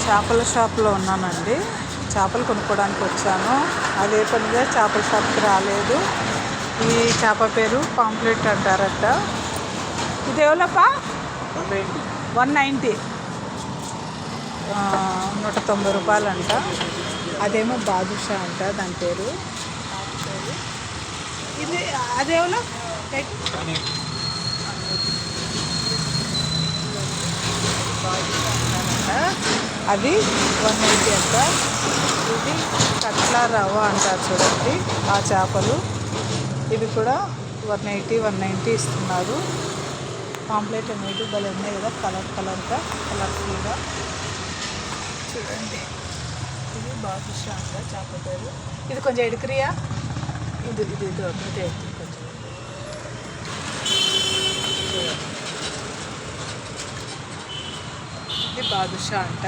చేపల షాప్లో ఉన్నానండి. చేపలు కొనుక్కోవడానికి వచ్చాను. అదే పనిగా చేపల షాప్కి రాలేదు. ఈ చేప పేరు పాంప్లెట్ అంటారట. ఇది ఎవలప్పా? 190, 190 రూపాయలంట. అదేమో బాదుషా అంట దాని పేరు. ఇది అదేవలో అది 180 అంట. ఇది కట్లా రవ్వ అంటారు చూడండి ఆ చేపలు. ఇవి కూడా 180 ఇస్తున్నారు. పాంప్లెట్ అనేది భలే ఉన్నాయి కదా, కలర్గా కలర్ఫుల్గా చూడండి. ఇది బాదుషా అంట చేప పేరు. ఇది కొంచెం ఎడుకురియా, ఇది ఇది ఇది ఒకటే కొంచెం. ఇది బాదుషా అంట.